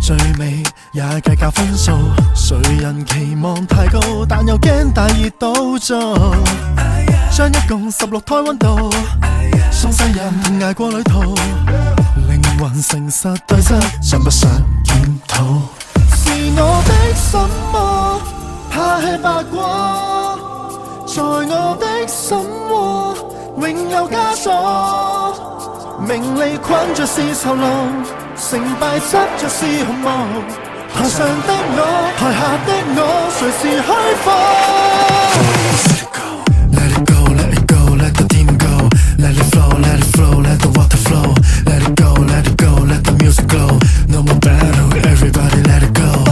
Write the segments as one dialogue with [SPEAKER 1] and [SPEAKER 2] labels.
[SPEAKER 1] 最尾也計較分數，誰人期望太高，但又驚大熱倒灶。將一共16胎溫度，送世人捱過旅途，靈魂誠實對質，想不想檢討？是我的什麼怕吃八卦，在我的心窩永有枷鎖。名利困着是囚牢，成敗執着是紅毛。台上的我，台下的我，誰是虛放？ Let it go, let it go, let the team go. Let it flow, let it flow, let the water flow. Let it go, let it go, let the music glow. No more battle, everybody let it go.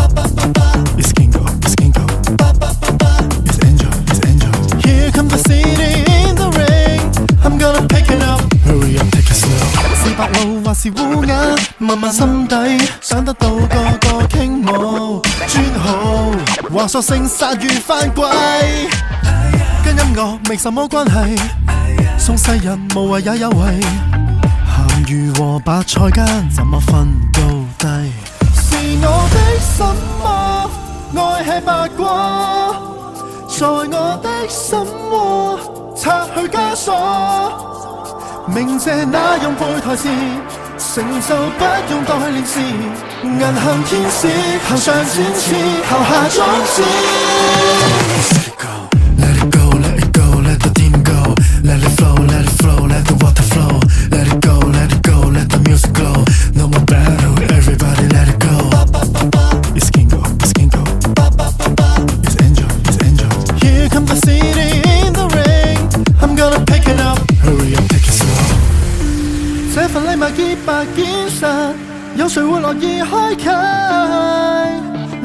[SPEAKER 1] It's Kingo, it's Kingo. It's Angel, it's Angel. Here comes the city in the rain. I'm gonna pick it up. Hurry up, take it slow. 是白鷺或是烏鴉，問問心底，想得到個個傾慕。專好話索性殺魚翻歸，跟音樂沒什麼關係，送世人無謂也有為。鹹魚和白菜間，怎麼分高低？是我的什麼愛吃八卦，在我的心窩拆去枷鎖。鳴謝那用背台詞，成就不用代練詞。銀行天使行上展翅，投下種子。Let it go, let it go, let the team go. Let it flow, let it flow, let the water flow. Let it go, let it go, let the music glow. No more battle, everybody let it go. It's Kingo, it's Kingo. It's Angel, it's Angel. Here comes the city in the rain. I'm gonna pick it up. Hurry up, take it slow. 這份禮物潔白堅實，有誰會樂意開啟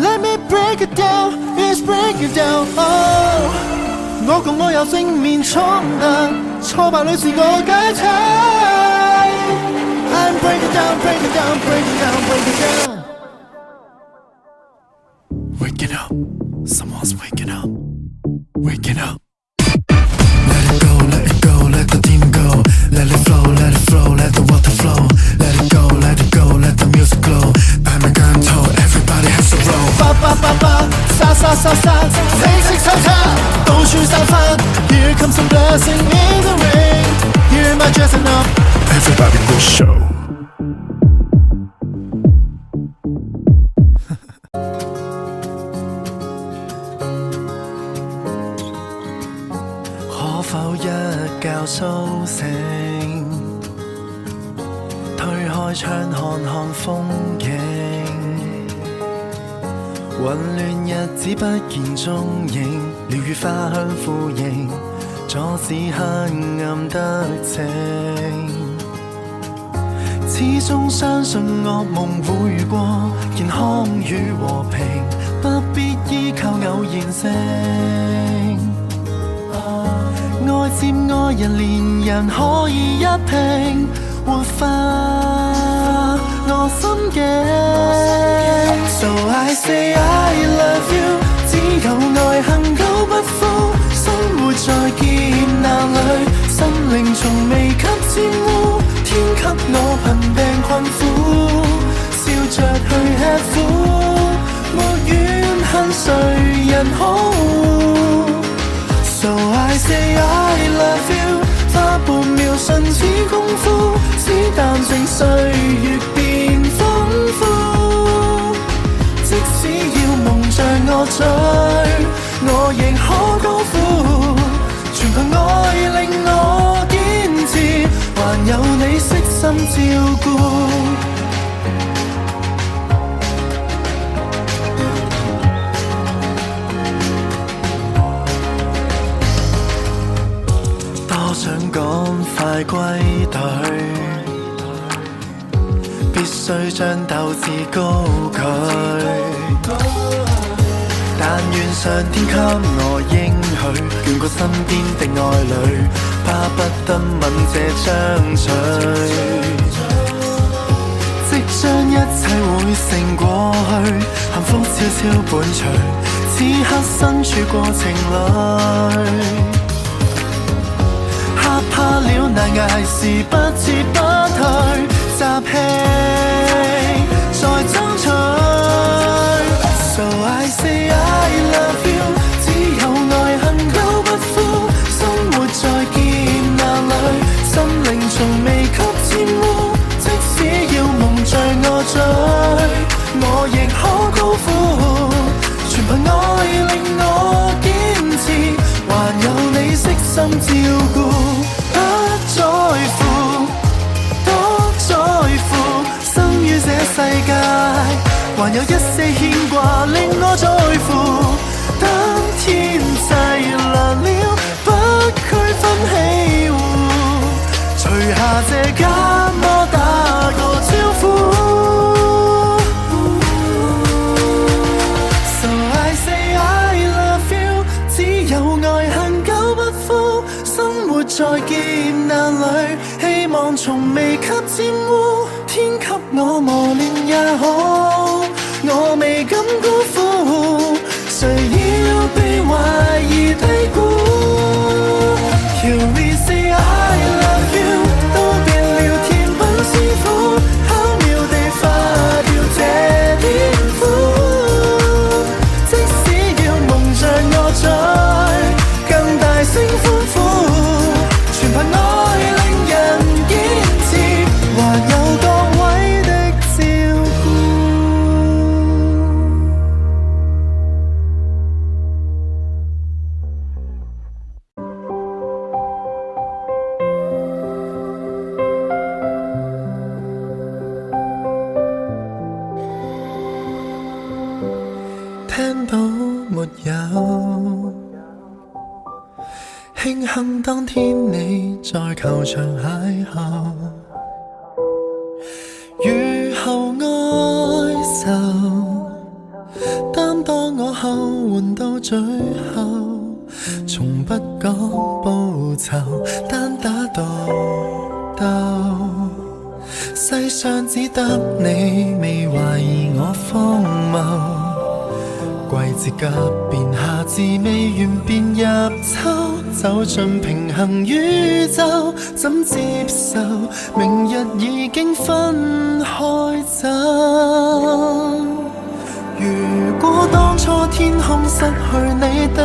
[SPEAKER 1] ？Let me break it down, let's break it down. Oh， 我共我有正面衝突，挫敗裏自我解體。I'm break it down, break it down, break it down, break it down. Waking up, someone's waking up, waking up. Let it go, let it go, let the team go. Let it flow, let it flow, let the water flow. Let it go, let it go, let the music glow. I'm a gun toe, everybody has to roll. 八八八八，殺殺殺殺，清清叉叉，到處散發。Here comes some blessing in the rain. Here am I dressing up. Everybody go show. 可否一覺甦醒，推開窗看看風景，混亂日子不見蹤影，鳥語花香呼應，阻止黑暗得逞。始終相信惡夢會遇過，健康與和平，不必依靠偶然性。愛佔愛人，連人可以一拼，活化我心境。So I say I love you， 只有愛恒久不枯，生活在劫難裏，心靈從未給沾污，天給我貧病困苦，笑着去吃苦，沒怨恨誰人好。So I say I love you， 花半秒瞬似功夫，只淡靜歲月變豐富。即使要夢像我醉，我亦可高呼。全憑愛令我堅持，還有你悉心照顧。想趕快歸隊，必須將鬥志高舉。但願上天給我應許，眷顧身邊的愛侶，巴不得吻這張嘴。即將一切會成過去，幸福悄悄伴隨，此刻身處過程裏。怕了難捱時不撤不退，集氣再爭取。還有一些牽掛令我在乎。當天際涼了，不區分喜惡，除下這緘默打個招呼。So I say I love you， 只有愛恨久不枯，生活在劫難裏，希望從未給玷污。天給我磨練也好，我未敢辜負，誰要被懷疑低估。Till we say I love you， 都變了甜品師傅，巧妙地化掉這點苦。即使要蒙着我再更大聲歡呼，全憑愛令人堅持，還有各位的照顧。聽到沒有？慶幸當天你在球場邂逅，雨後哀愁，擔當我後援到最後，從不講報酬，單打獨鬥，世上只得你未懷疑我荒謬。季節急變，夏至未完便入秋，走進平衡宇宙，怎接受明日已經分開走？如果當初天空失去你的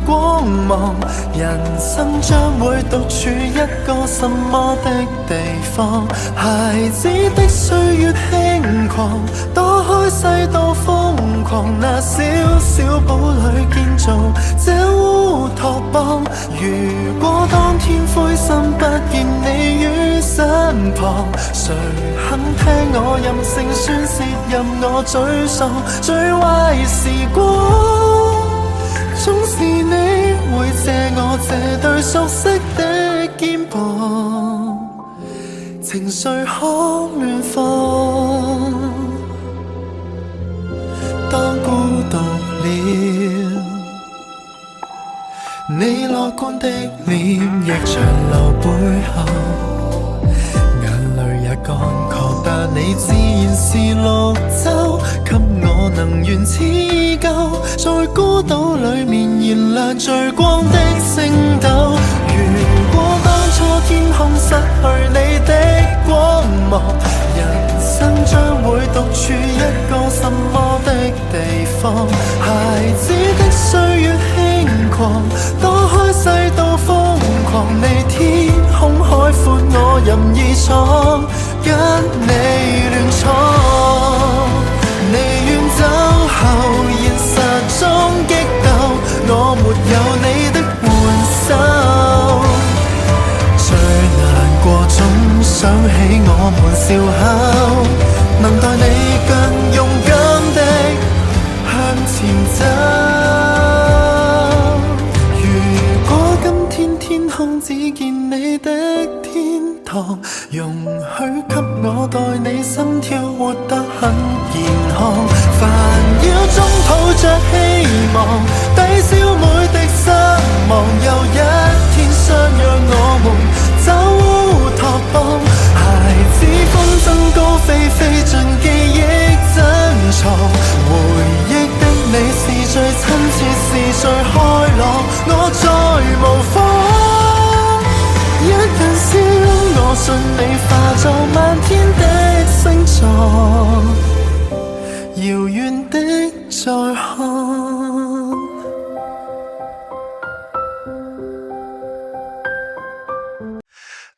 [SPEAKER 1] 光芒，人生將會獨處一個什麼的地方？孩子的歲月輕狂，躲開世道瘋狂，那小小堡壘建造這烏托邦。如果當天灰心不見你於身旁，誰肯聽我任性宣泄，任我沮喪？最壞時光總是你會借我這對熟悉的肩膀，情緒可亂放。當孤獨了，你樂觀的臉亦長留背後，眼淚也乾涸，但你自然是綠洲，給我能源似舊，在孤島裡面燃亮最光的星斗。如果當初天空失去你的光芒，人生將會獨處一個什麼的地方？孩子的歲月輕狂，躲開世道瘋狂，你天空海闊，我任意闖，跟你亂闖。你遠走後，現實中激鬥，我沒有你的援手。最難過總想起我們笑口，能待你更勇敢的向前走。如果今天天空只見你的天堂，容許給我代你心跳活得很健康。煩擾中抱着希望，抵消每滴失望。又一天相約我們走烏托邦，孩子風箏高飛，飛進記憶珍藏。回憶的你是最親切，是最開朗，我再無妨。一人笑，我信你化作漫天的星座，遙遠的再看。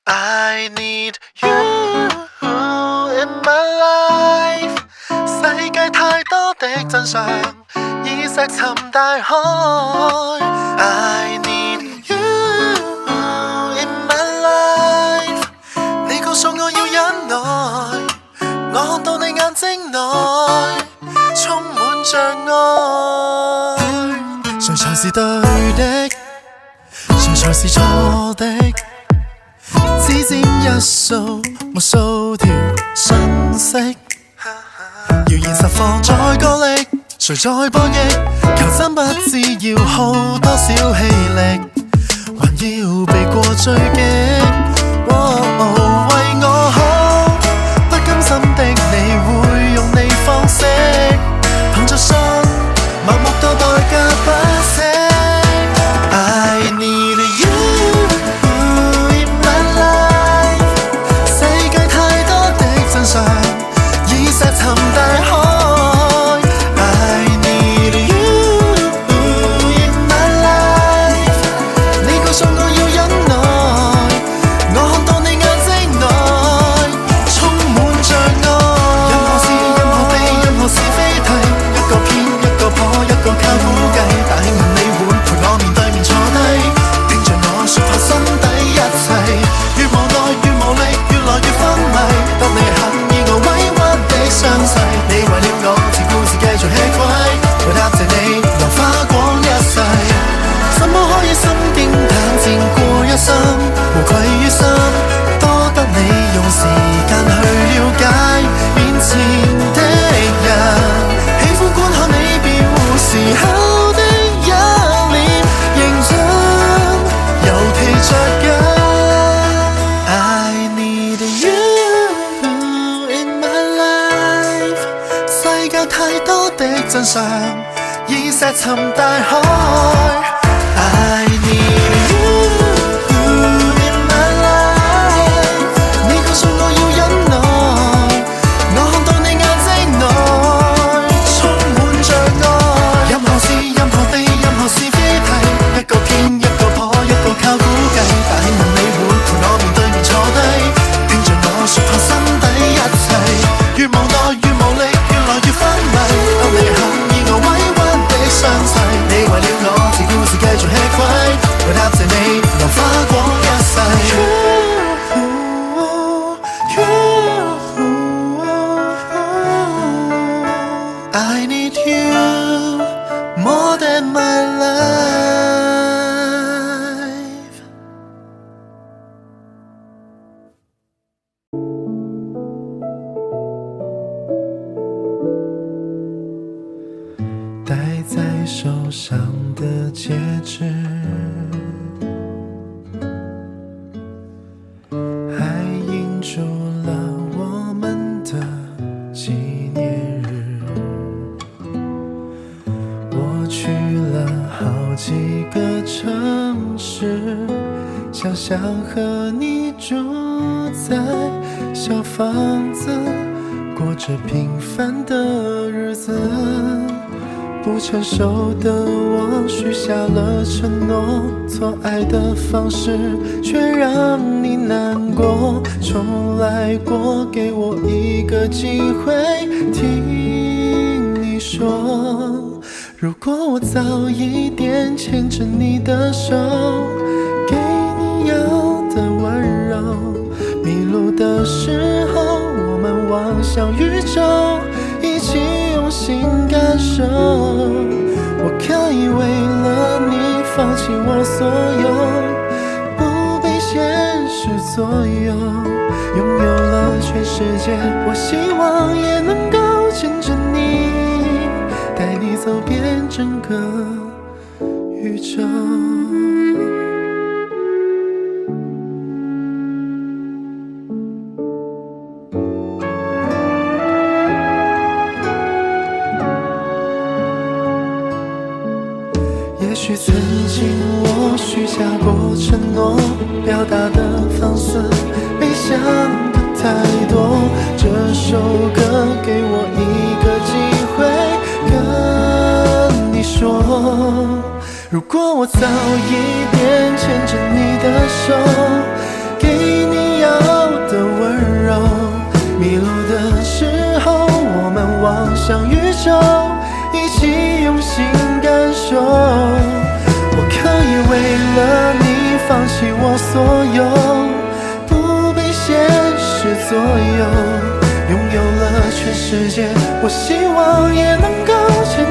[SPEAKER 1] I need you in my life， 世界太多的真相，已石沉大海。I need you in my life， 你告訴我要忍耐，我看到你眼睛內着愛。誰才是對的，誰才是錯的？只佔一數，無數條訊息。謠言實放在歌力，誰在播映？求真不知要耗多少氣力，還要避過追擊。為我好，不甘心的你會用你方式，憑着信，默默到代價不惜。I need you in my life， 世界太多的真相已石沉大海。無愧於心，多得你用時間去了解面前的人，喜歡觀看你變換時候的一臉認真，尤其着緊。I need you in my life， 世界太多的真相已石沉大海。I need you。I need you more than my life。 戴在手上的戒指，还印住了我们的纪念日。我去了好几个城市，想象和你住在小房子，过着平凡的日子。不成熟的我许下了承诺，错爱的方式却让你难过。重来过，给我一个机会，听你说，如果我早一点牵着你的手，给你要的温柔，迷路的时候我们望向宇宙，一起用心感受。我可以为了你放弃我所有，不被现实左右，拥有了全世界。我希望也能够牵着你，带你走遍整个宇宙。也许曾经我许下过承诺，表达的方式没想的太多。这首歌给我一个机会跟你说，如果我早一点牵着你的手，给你要的温柔，迷路的时候我们望向宇宙，一起用心感受。我可以为了你放弃我所有，不被现实左右，拥有了全世界。我希望也能够牵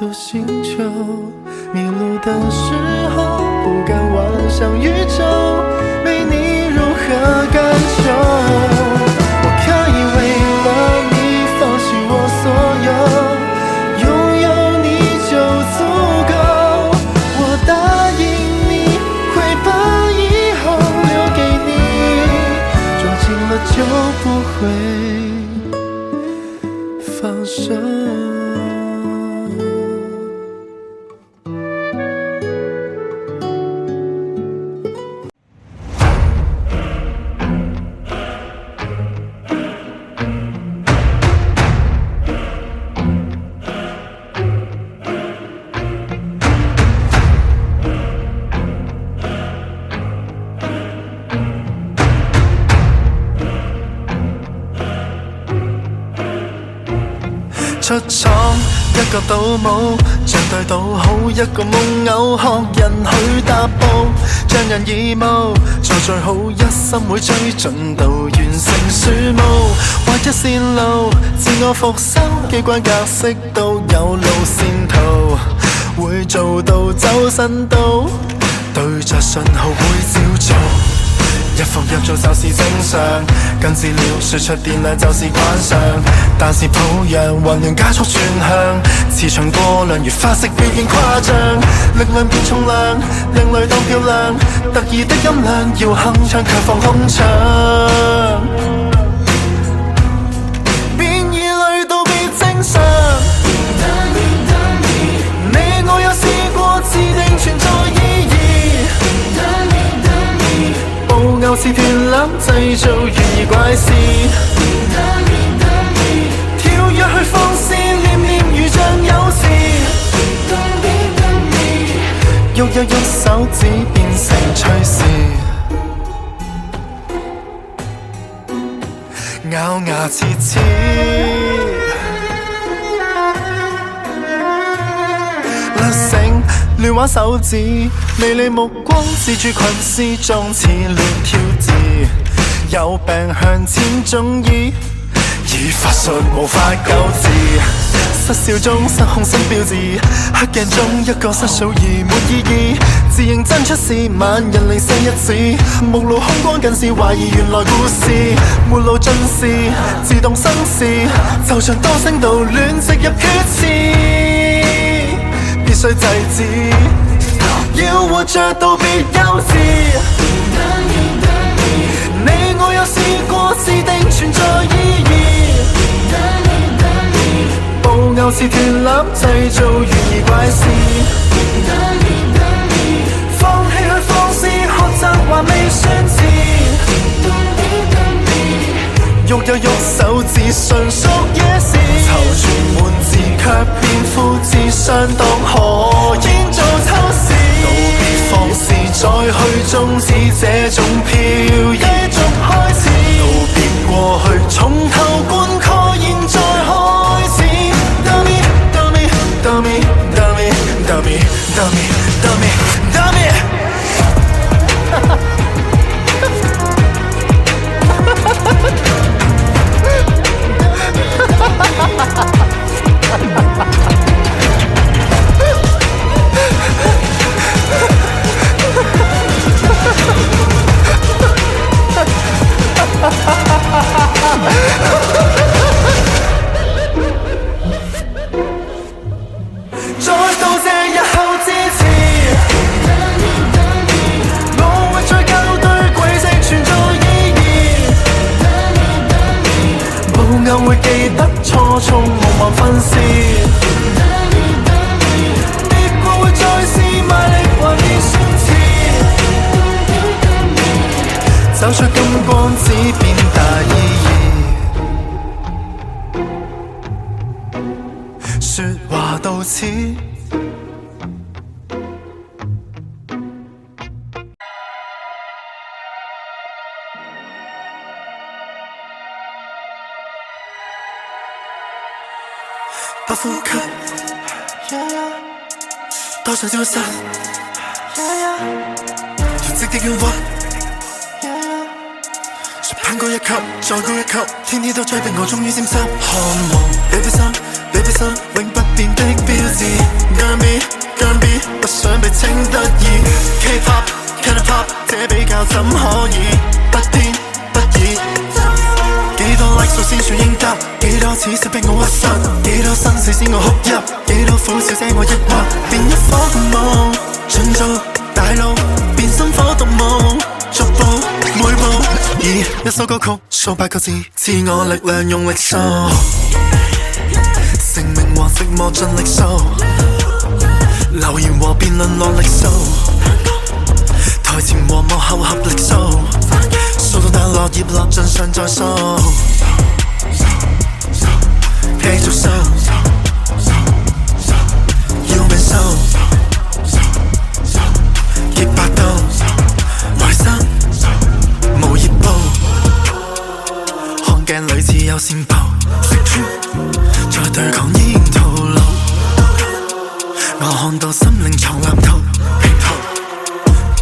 [SPEAKER 1] 度星球，迷路的时候不敢望向宇宙，没你如何感受？我可以为了你放弃我所有，拥有你就足够。我答应你会把以后留给你，撞进了就不会放手。出廠一個賭舞，像對賭好一個夢偶，學人去踏步，匠人義務，做最好一心會追進度，完成樹木，劃一線路，自我復修，機關格式都有路線圖，會做到走神道，對着信號會照做。一復一做就是正常，跟資料輸出電量就是慣常，但是抱恙混亂加速轉向，磁場過量如花式表現誇張，力量變重量，另類當漂亮，特異的音量要鏗鏘卻放空場，變異類都別正常。你我有試過自定存在意義，偶似斷纜製造懸疑怪事，跳躍去放肆，念念如像有事，喐一喐手指變成趣事，咬牙切齒，甩繩亂玩手指，微利目光自住群絲中似亂挑字，有病向前中醫，以法術無法救治，失笑中失控新標誌，黑鏡中一個失數而沒意義，自認真出事萬人離世一指，目露凶光近視懷疑原來故事，沒路盡是自動生事，就像多聲道亂植入缺詞，必須制止，要活着到別幼稚。你我有試過自定存在意義，布偶似斷纜製造懸疑怪事，放棄去放肆學習還未算遲，喐一喐手指純屬野事，躊躇滿字卻變富字相當可煙做偷視，告別放肆再去終止這種飄逸續開始，告別過去從頭灌溉現在開始 Dummy Dummy Dummy Dummy Dummy Dummy Dummy Dummy 再道謝日後支持，我會再校對軌跡存在意義，布偶會記得初衷夢幻分屍，跌過會再試賣力還未算遲，走出金光只變大意義，說話到此。不呼吸，多想消失，囤積的憂鬱，誰攀高一級，再高一級，天天都追逼我，終於沾濕。看望你悲傷，你悲傷，永不。變的標誌。姜 B 不想被稱得意 K-pop Canada pop 這比較怎可以不偏不倚？幾多 like 數先算應得？幾多次是逼我屈膝？幾多生死使我哭泣？幾多苦笑這我抑鬱？變一顆夢夢，盡做大路，變心火獨舞，逐步每步以一首歌曲數8個字，賜我力量用力數，成名和寂寞盡力數，留言和辯論落力數，台前和幕後合力數，數到那落葉落盡上再數，繼續數，要命數，極百度，來生無業報，看鏡裏似有線報，在對抗煙套路，我看到心靈藏藍圖，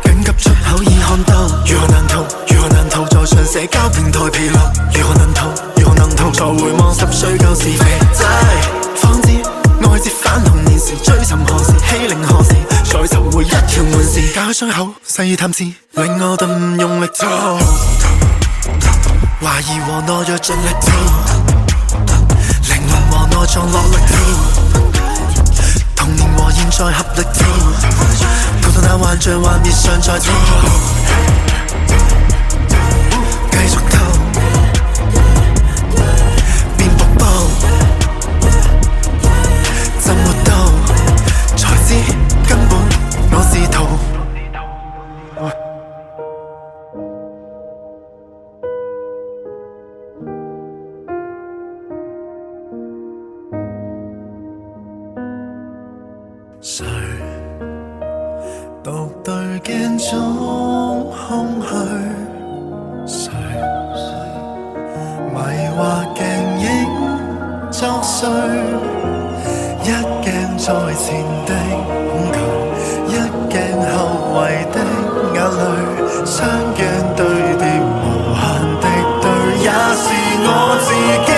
[SPEAKER 1] 緊急出口已看到，如何難逃，如何難逃，在上社交平台疲勞，如何能逃，如何能逃，在回望10歲舊時肥仔，方知愛接返童年時，追尋何時，欺凌何時，再尋回一條門匙，解開傷口，細探視，令我頓用力做，懷疑和懦弱盡力做，靈魂和內臟落力做，童年和現在合力做，逃到那幻象幻滅上再做，繼續逃，變瀑布，怎活到才知根本我是逃。誰獨對鏡中空虛？誰迷惑鏡影作祟？一鏡在前的恐懼，一鏡後遺的眼淚，雙鏡對疊無限的對，也是我自己。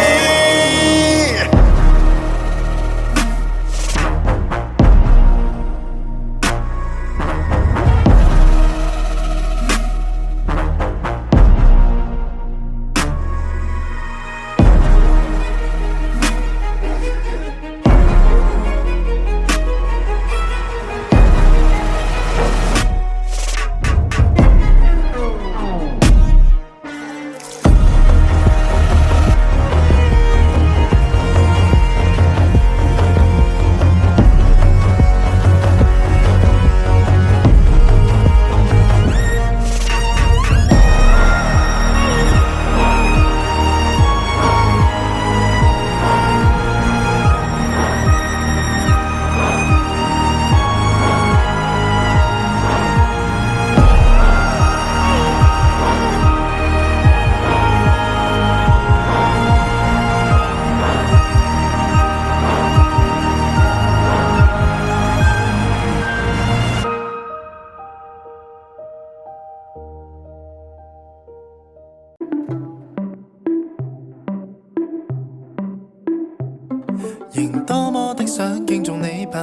[SPEAKER 1] 仍多麼的想敬重你吧，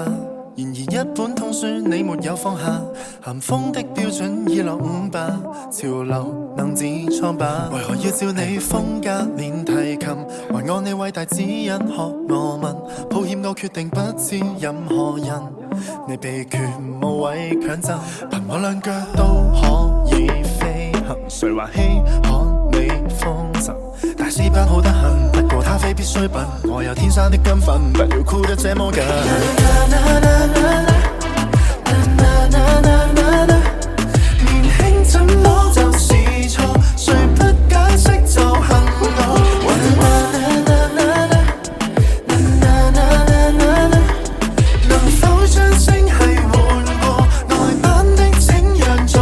[SPEAKER 1] 然而一本通書你沒有放下，咸豐的標準已落伍吧，潮流能自創吧，為何要照你風格練提琴，還按你偉大指引學我問，抱歉我決定不知任何人，你秘訣無謂強爭，憑我兩腳都可以飛行，誰話稀罕你風神，大師班好得很，不過他非必須笨，我有天生的根分，不要箍得這麼緊。年輕怎麼就是錯，誰不解釋就恨我。能否將聲係換過，外版的請讓座。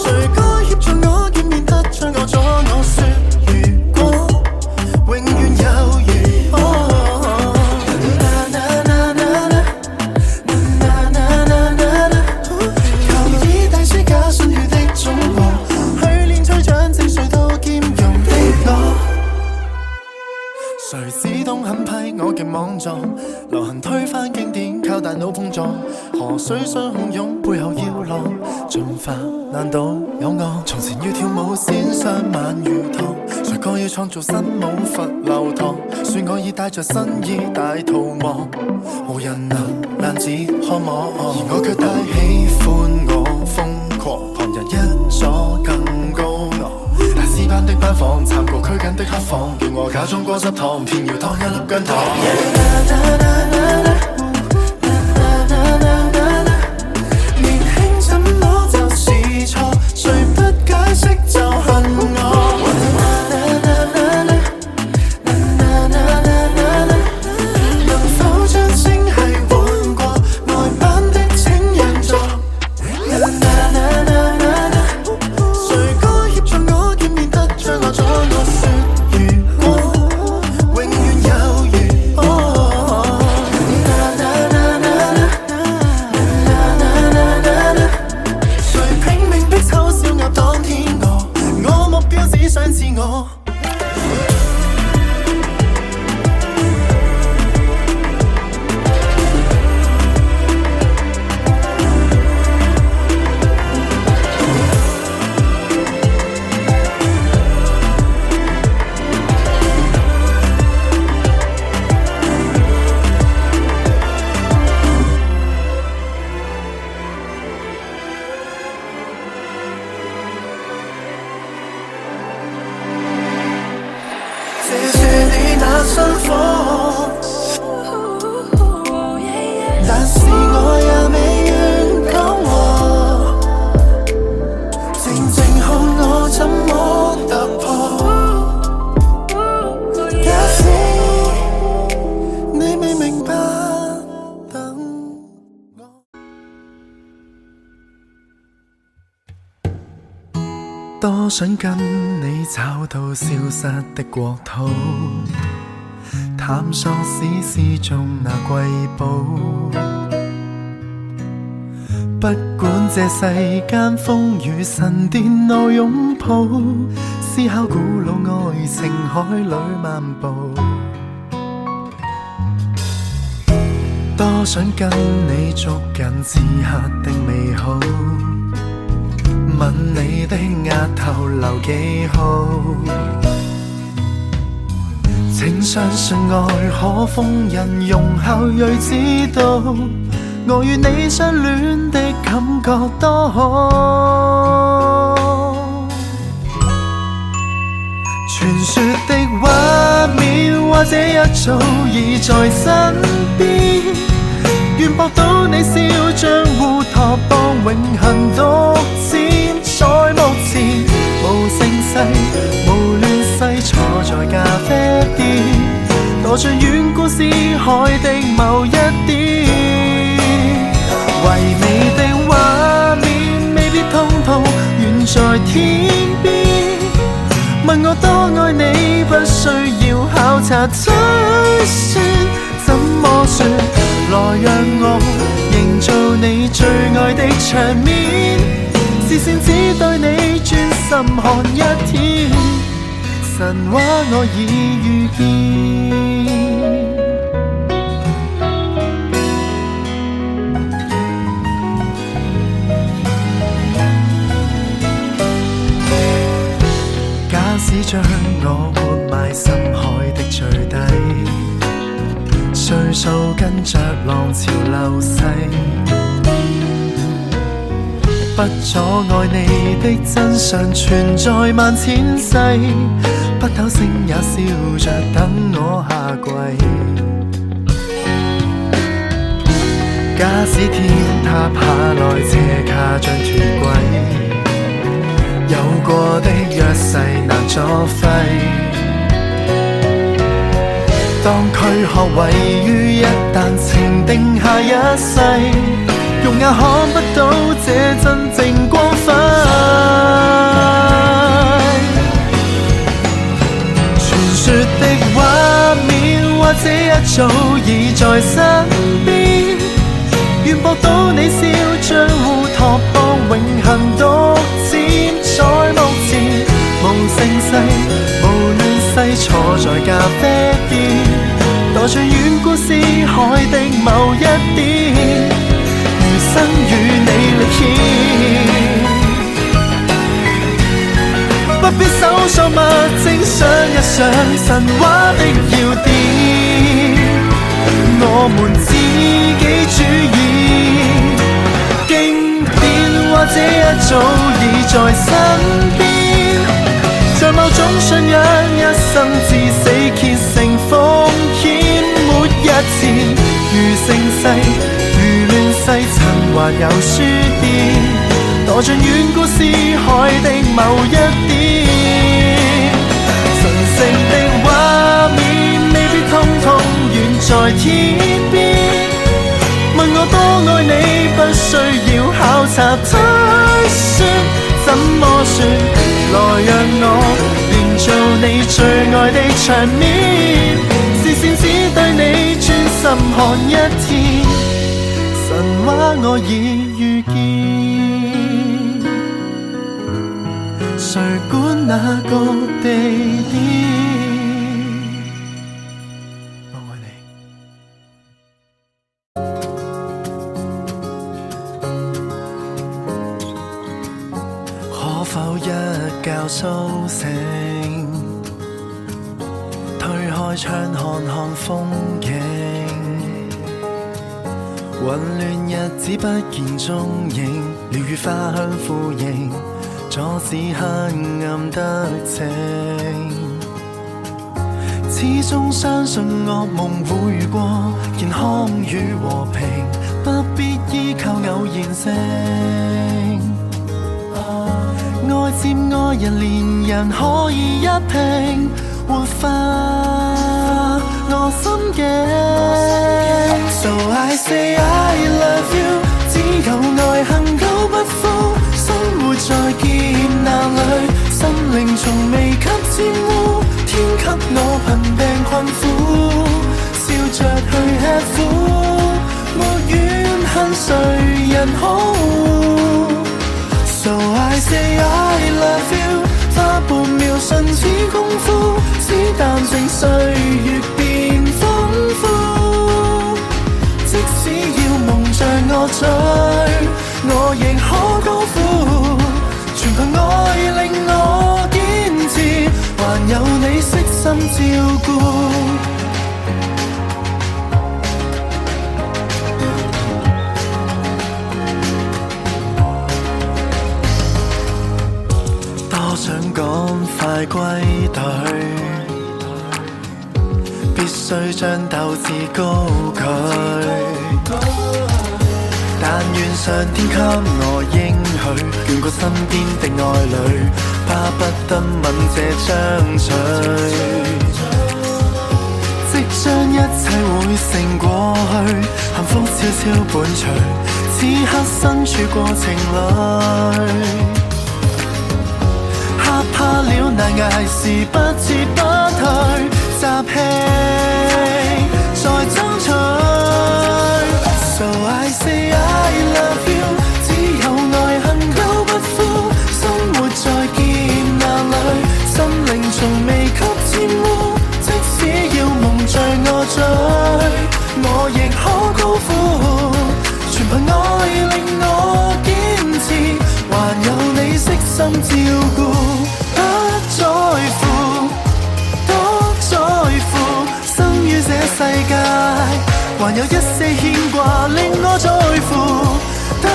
[SPEAKER 1] 誰該協助我見面得將我阻我說，如果永遠有如我極莽撞，流行推翻經典，靠大腦碰撞。河水相洶湧，背後要浪，進化難道有我？從前要跳舞先上萬魚塘，誰講要創造新舞佛流堂？算我已帶着新意大逃亡，無人能攔止渴望，而我卻太喜歡我瘋狂，旁人一左更高昂。大師班的班房，慘過拘謹的黑房，叫我假裝過濕糖，偏要當一粒薑糖。年輕怎麼就是錯，誰不解釋就恨我。能否將聲係換過外版的請讓座？誰該協助我見面得將我阻我說如果永遠有緣。誰拼命逼醜小鴨當天鵝，我目標只想自我。謝謝你那雙火，但是我也未願講和，靜靜看我怎麼突破。假使你未明白，等我。多想跟你找到消失的國土，探索史詩中那瑰寶。不管這世間風雨神殿內擁抱，思考古老愛情海裏漫步。多想跟你捉緊此刻的美好，吻你的額頭留記號，請相信愛可封印，容後鋭知道我與你相戀的感覺多好。傳說的畫面或者一早已在身邊，願博到你笑將烏托邦永恆獨佔。在目前無盛世無亂世，坐在咖啡店，墮進遠古詩海的某一點，唯美的畫面未必通通遠在天邊。問我多愛你，不需要考察推算，怎麼說？來讓我營造你最愛的場面，視線只對你專心看一天，神話我已遇見。假使將我活埋深海的最底，歲數跟着浪潮流逝，不阻礙你的真相存在萬千世，北斗星也笑着等我下跪。假使天塌下來斜卡將脫軌，有過的約誓難作廢。當軀殼位於一旦情定下一世，肉眼看不到這真正光輝。傳說的畫面或者一早已在身邊，願博到你笑將烏托邦永恆獨佔。在目前無盛世無亂世，坐在咖啡店，墮在遠古思海的某一點，餘生與你歷險。不必搜索物證，想一想神話的要點，我們自己主演。經典或者一早已在身邊，像某種信仰，一生至死竭誠奉獻。沒一次如盛世，如亂世塵，還有書店。墮進遠古思海的某一點，神聖的畫面未必通通遠在天邊。問我多愛你，不需要考察推算，怎麼算？來讓我營造你最愛的場面，視線只對你專心看一天，神話我已遇見。誰管那個地點？我愛你。可否一覺甦醒，推開窗看看風景，混亂日子不見蹤影，鳥語花香呼應，阻止黑暗得逞，始終相信惡夢會過，健康與和平不必依靠偶然性。愛接愛人，連人可以一拼，活化我心境。So I say I love you， 只有愛恒久不枯，生活在劫難裏，心靈從未給沾污，天給我貧病困苦，笑着去吃苦，沒怨恨誰人好。So I say I love you， 花半秒瞬似功夫，只淡靜歲月變豐富，即使要夢着我醉，我亦可高呼，全憑愛令我堅持，還有你悉心照顧。多想趕快歸隊，必須將鬥志高舉，但願上天給我應許，眷顧身邊的愛侶，巴不得吻這張嘴，即將一切會成過去，幸福悄悄伴隨，此刻身處過程裏，怕了難捱時不撤不退，集氣再爭取。So I say I love you， 只有愛恒久不枯，生活在劫難裏，心靈從未給沾污，即使要夢着我醉，我亦可高呼，全憑愛令我堅持，還有你悉心照顧。在乎，多在乎，生於這世界，還有一些牽掛令我在乎。當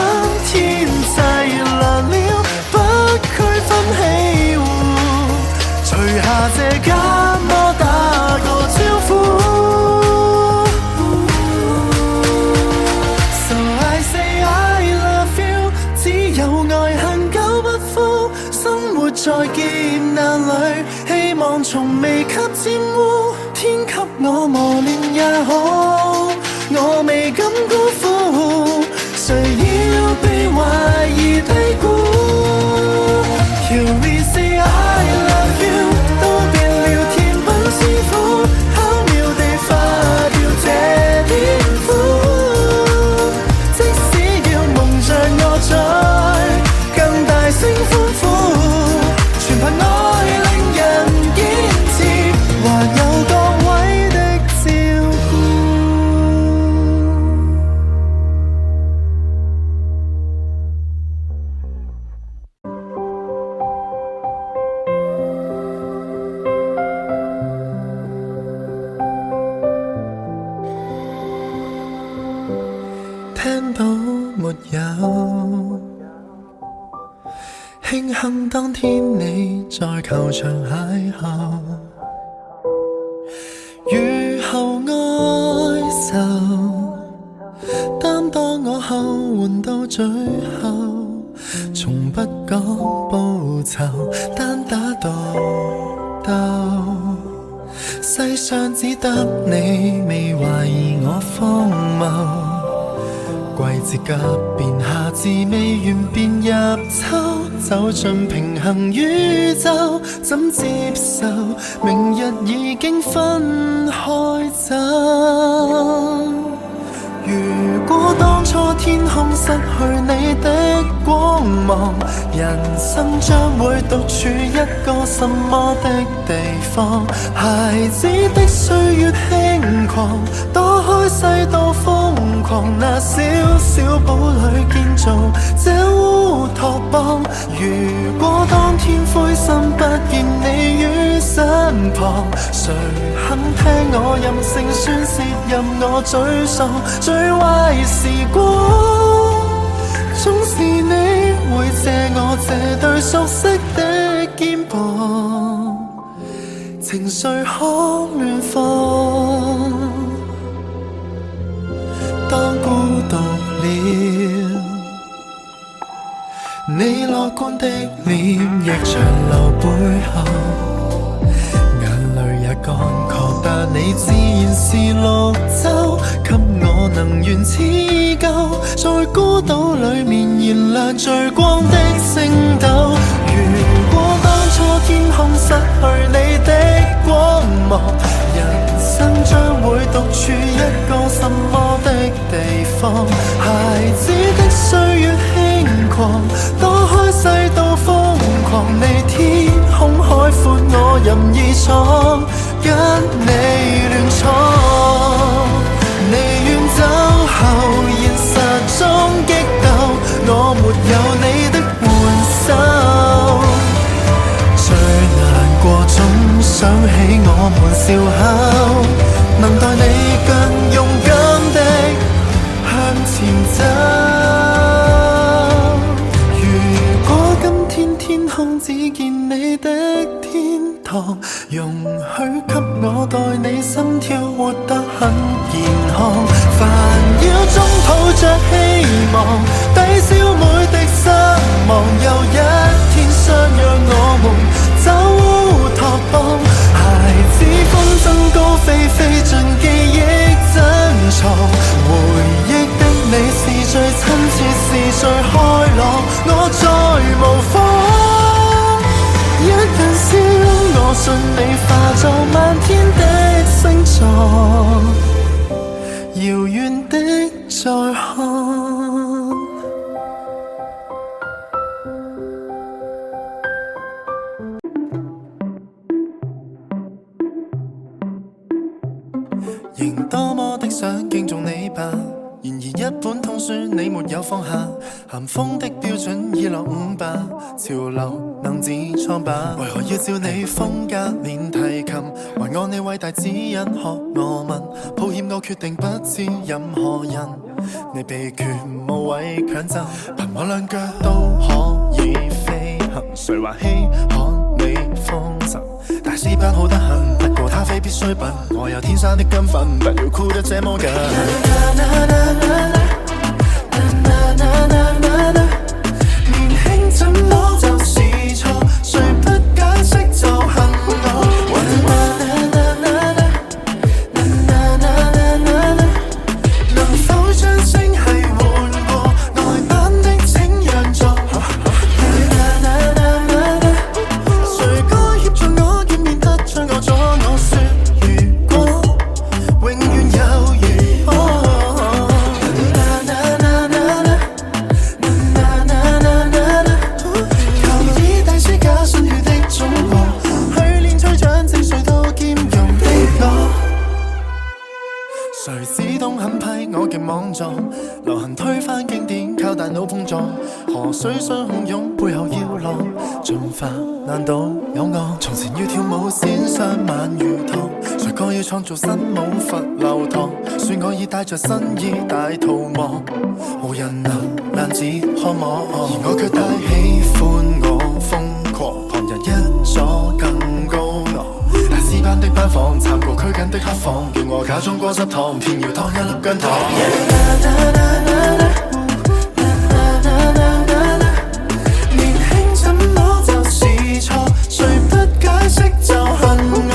[SPEAKER 1] 天際涼了，不區分喜惡，除下這假魔打個招呼。So I say I love you， 只有愛恒久不枯，生活在劫難裏，希望從未給沾污，天給我磨練也好，我未敢辜負，誰要被懷疑低估。Till we say I love you， 都變了天。聽到沒有？慶幸當天你在球場邂逅，雨後哀愁，擔當我後援到最後，從不講報酬，單打獨鬥。世上只得你未懷疑我荒謬，季節急變，夏至未完便入秋，走進平衡宇宙，怎接受明日已經分開走？如果當初天空失去你的光芒，人生將會獨處一個什麼的地方？孩子的歲月輕狂，躲開世道瘋狂，那小小堡壘建造這烏托邦。如果當天灰心不見你於身旁，誰肯聽我任性宣泄，任我沮喪？最壞時光，總是你會借我這對熟悉的肩膀，情緒可亂放。當孤獨了，你樂觀的臉亦長留背後，眼淚也乾涸，但你自然是綠洲，給我能源似舊，在孤島裡面燃亮最光的星斗。如果當初天空失去你的光芒，人生將會獨處一個什麼的地方？孩子的歲月輕狂，躲開世道瘋狂，你天空海闊我任意闖，跟你亂闖。你遠走後現實中激鬥，我沒有你的援手，最難過總想起我們笑口，能待你更勇敢的向前走。如果今天天空只見你的天堂，容許給我代你心跳活得很健康，煩擾中抱着希望，抵消每滴失望，又一天相約我們走烏托邦。孩子風箏高飛，飛進記憶珍藏，回憶的你是最親切，是最開朗，我再模仿一樣笑，我信你化作漫天的星座，遙遠的再看。仍多麼的想敬重你吧，然而一本通書你沒有放下，咸豐的標準已落伍吧，潮流能自創吧，為何要照你風格練提琴，還按你偉大指引學我問，抱歉我決定不知任何人，你秘訣無謂強就，憑我兩腳都可以飛行，誰話稀罕你風神，大師班好得很，不過他非必須笨，我有天生的根分，不要箍得這麼緊。年輕怎麼就是錯，誰不解釋就恨我。能否將聲系換過，外版的請讓座。誰該協助我見面得將我阻我說，如果永遠有如波。誰只懂狠批我極莽撞，流行推翻經典靠大腦碰撞，河水想洶湧背後要浪，進化難道有我？從前要跳舞先相晚如糖，誰個要創造新舞佛流堂，算我已帶着新意大逃亡，無人能攔止渴望，而我卻太喜歡我瘋狂，旁人一左更高昂，大師班的班房慘過拘謹的黑房，叫我假裝過濕糖，偏要當一粒薑糖。年輕怎麼就是錯，誰不解釋就恨我。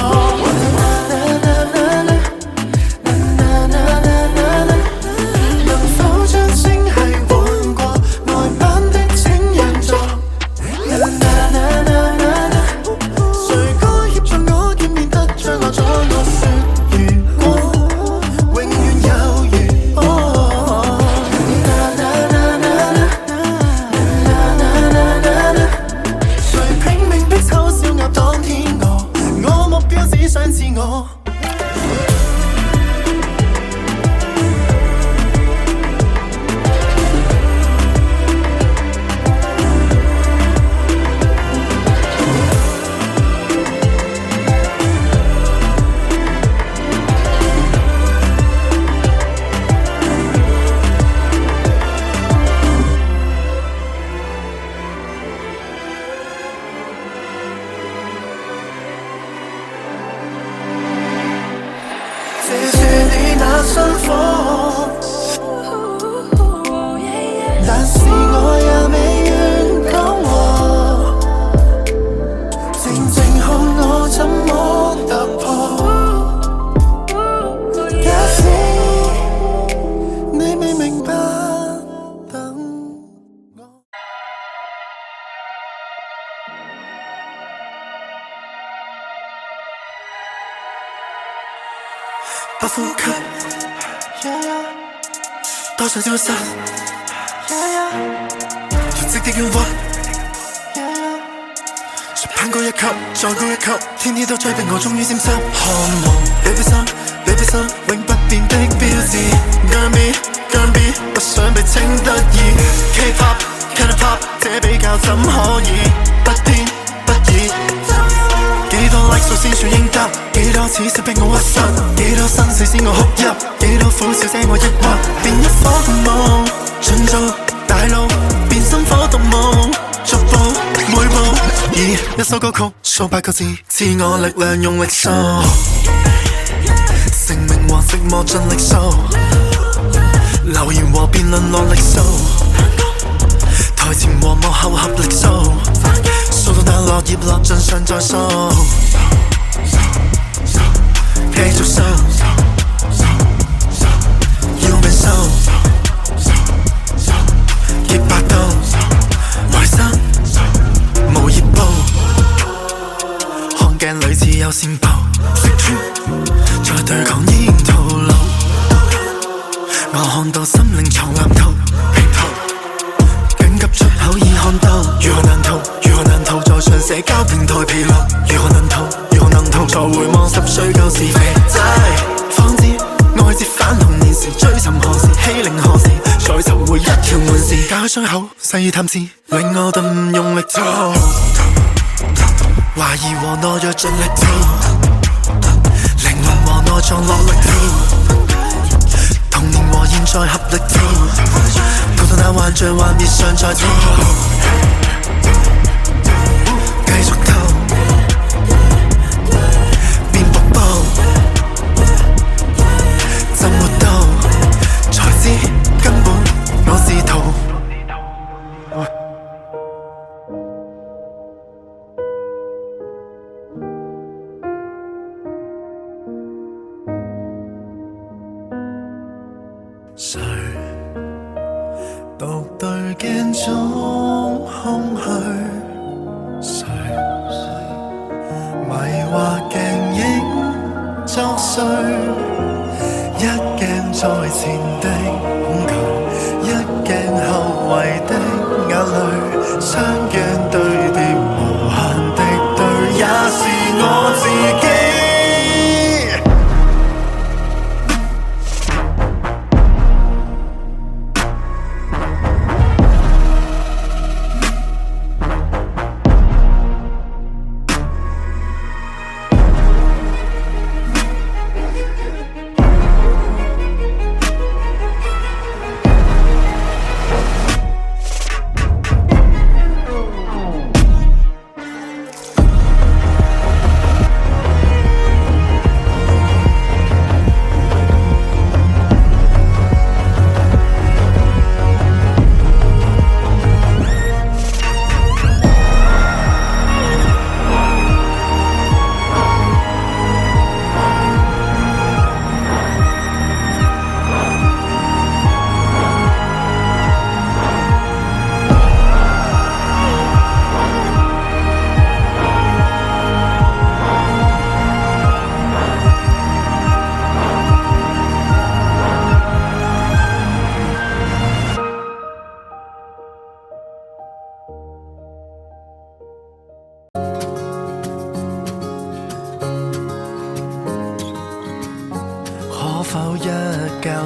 [SPEAKER 1] 但是我也未願講和，靜靜看我怎麼突破。假使你未明白，等我。不呼吸，多想消失。囤積的憂鬱，誰攀高一級，再高一級，天天都追逼我，終於沾濕。渴望你的心，你的心，永不變的標誌。姜 B，不想被稱得意。K-pop，Can I pop， 這比較怎可以不偏不倚？幾多 like 數先算應得？幾多次是逼我屈膝？幾多生死使我哭泣？幾多苦笑捨我抑鬱？變一顆夢，盡做大路，變心火獨夢，逐步每步以一首歌曲數8個字，賜我力量用力掃，成名和寂寞盡力掃，留言和辯論落力掃，台前和幕後合力掃，掃到那落葉落盡上再掃，繼續掃，要命掃。結百度，來生無業報，看鏡裏只有線報，在對抗依然套路，我看到心靈藏藍圖，緊急出口已看到，如何難逃，如何難逃，在上社交平台疲勞，如何能逃，如何能逃，在回望10歲舊時肥仔，方知愛接返童年時，追尋何時，欺凌何時，再尋回一條門匙，解開傷口，細意探視，令我更用力做，懷疑和懦弱盡力跳，靈魂和內臟落力跳，童年和現在合力跳，逃到那幻象幻滅上再跳，繼續逃，變瀑布。怎活到才知根本我是徒。誰獨對鏡中空虛？誰迷惑鏡影作祟？一鏡在前的恐懼，一鏡後遺的眼淚，雙鏡對疊無限的對，也是我自己。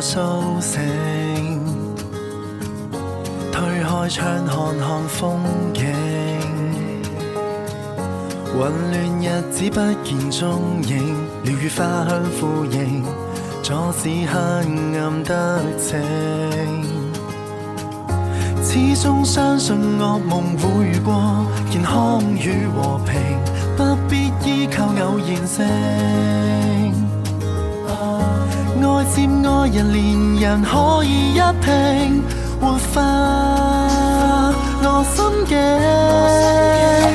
[SPEAKER 1] 甦醒，推開窗看看風景，混亂日子不見蹤影，鳥語花香呼應，阻止黑暗得逞。始終相信惡夢會過，健康與和平不必依靠偶然性。愛接愛人，連人可以一拼，活化我心境。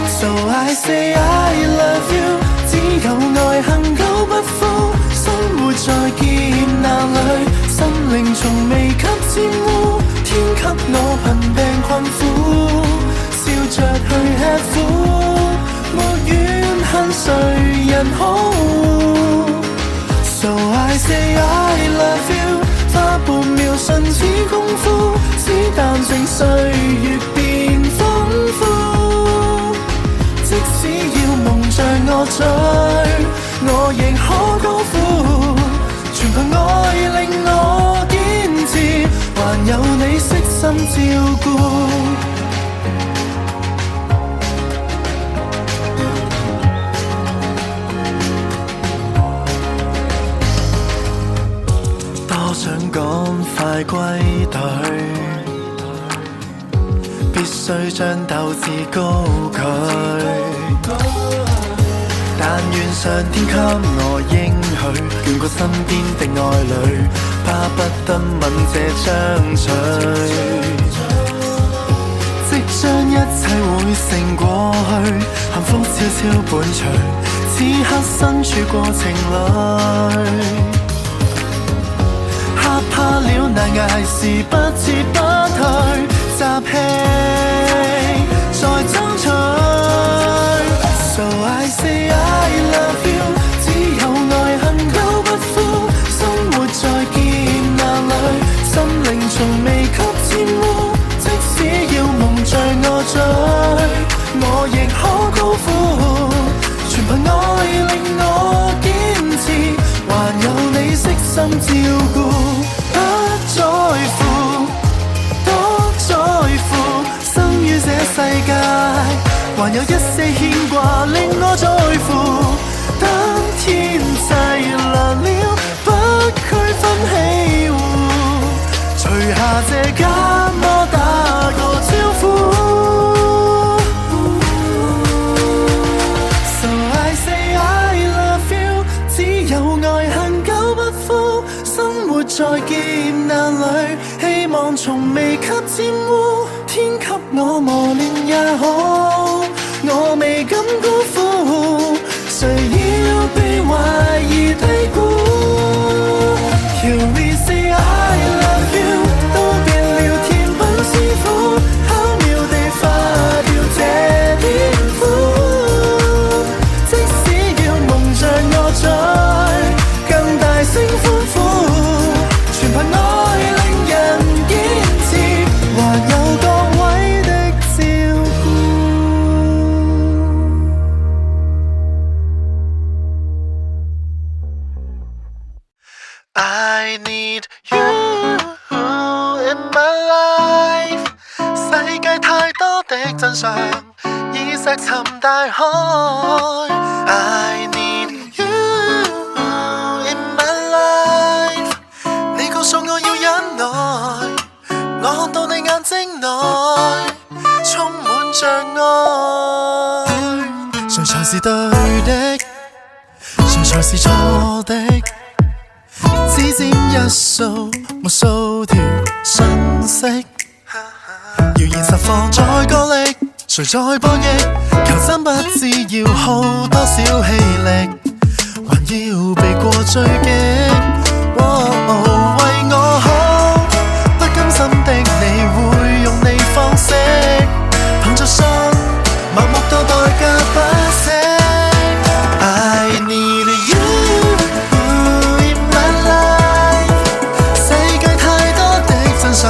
[SPEAKER 1] So I say I love you， 只有愛恒久不枯，生活在劫難裏，心靈從未給沾污。天給我貧病困苦，笑着去吃苦，沒怨恨誰人好。So I say I love you， 花半秒瞬似功夫，只淡靜歲月變豐富。即使要夢像我醉，我亦可高呼，全憑愛令我堅持，還有你悉心照顧。多想趕快歸隊，必須將鬥志高舉，但願上天給我應許，眷顧身邊的愛侶，巴不得吻這張嘴，即將一切會成過去，幸福悄悄伴隨，此刻身處過程裏，嚇怕了難捱時不撤不退，集氣再爭取。So I say I love you， 只有愛恒久不枯，生活在劫難裏，心靈從未給沾污。即使要夢像我醉，我亦可高呼，全憑愛令我堅持，還有你悉心照顧。不在乎，多在乎，生於這世界，還有一些牽掛令我在乎。當天際涼了，不區分喜惡，除下這假魔打個招呼。So I say I love you， 只有愛恒久不枯，生活在劫難裏，希望從未給沾污。天給我磨練也好，我未敢辜負，誰要被懷疑低估。Here we say I love you， 都變了甜品師傅，巧妙地化掉這點苦。即使要夢像我醉，更大聲歡呼，全憑愛令人堅持，還有各位的照顧。I need you in my life， 世界太多的真相已石沉大海。I need you in my life， 你告訴我要忍耐，我看到你眼睛內充滿障礙。誰才是對的，誰才是錯的？只佔一數，無數條訊息，謠言實放在角力，誰在博弈？求真不知要耗多少氣力，還要避過追擊。為我好，不甘心的你會用你方式，憑着信，盲目到代價不惜。I need you in my life， 世界太多的真相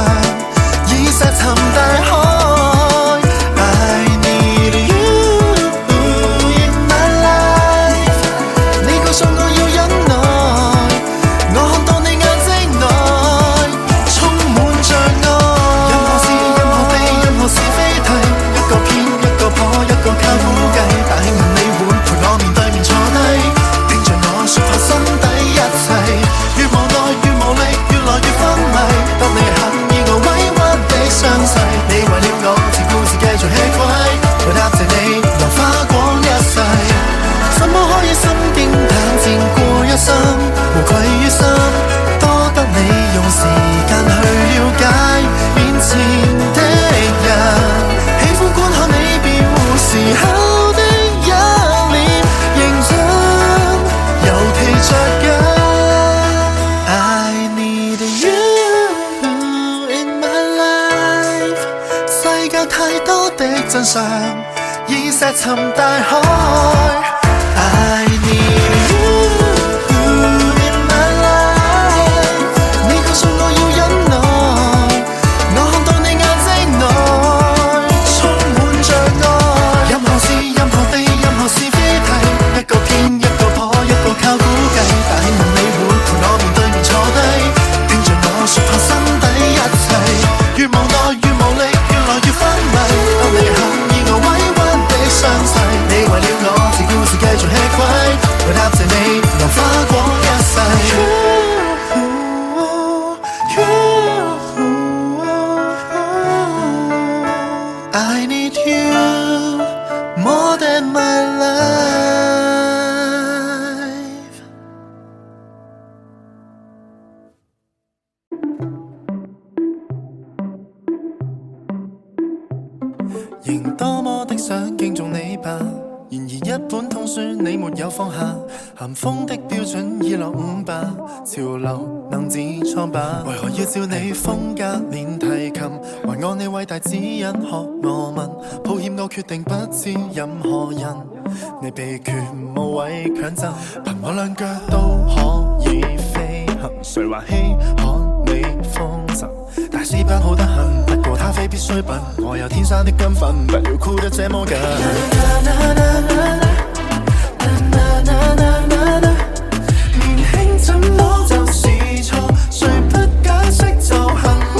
[SPEAKER 1] 已石沉大海。I need you in my life， 你告訴我要忍耐，我看到你眼睛真相，已石沉大海。I need you。I need you more than my life。 仍多麼的想敬重你吧，然而一本通書你沒有放下，咸豐的標準已落伍吧，潮流能自創吧，為何要照你風格練提琴，還按你偉大指引學我問，抱歉我決定不知任何人，你被權無謂強爭，憑我兩腳都可以飛行，誰話稀罕你風神，大師班好得很，不過他非必須笨，我有天生的根分，不要箍得這麼緊。年輕怎麼就是錯，誰不解釋就恨我。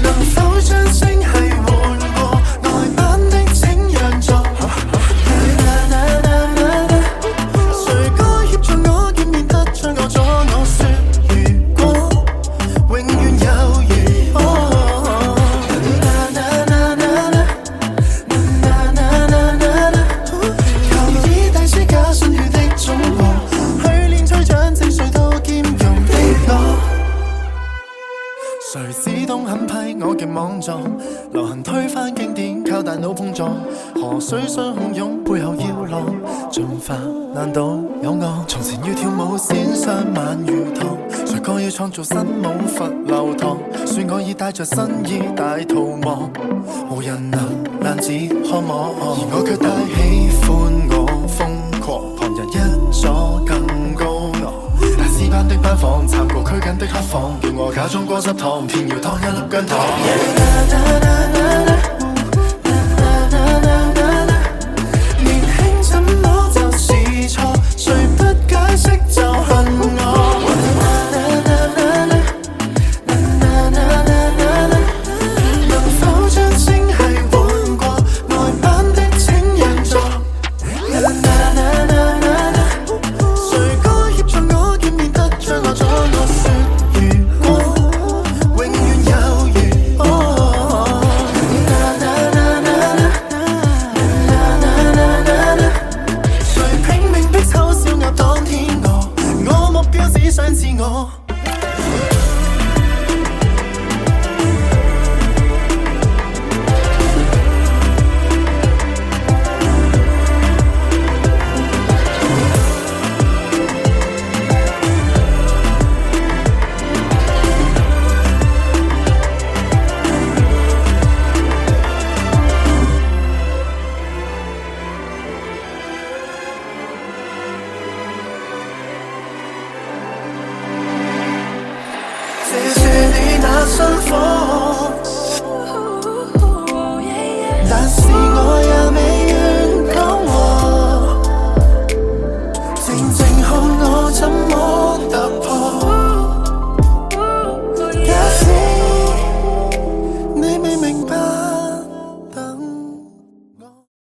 [SPEAKER 1] 能否將聲係換過，內版的請讓座。誰該協助我見面得將我阻我說如果永遠有如我。求以大師假信譽的總和，去練吹掌正誰都兼容的我。誰知東肯批我極莽撞，流行推翻經典靠大腦碰撞，河水想洶湧背後要浪，進化難道有我？從前要跳舞先上鰻魚塘，誰講要創造新舞罰流堂，算我已帶着新意大逃亡，無人能攔止看我，而我卻太喜歡我瘋狂，旁人一阻更高昂，大師班的班房參過拘謹的黑房，叫我假裝過濕糖，偏要當一粒薑糖。年輕怎麼就是錯，誰不解釋就恨我。能否將聲係換過，內版的請讓座。誰該協助我見面得將我阻我說如果永遠有如我。誰拼命逼醜小鴨當天鵝，我目標只想自我。謝謝你那辛苦，但是我也未願講和，靜靜看我怎麼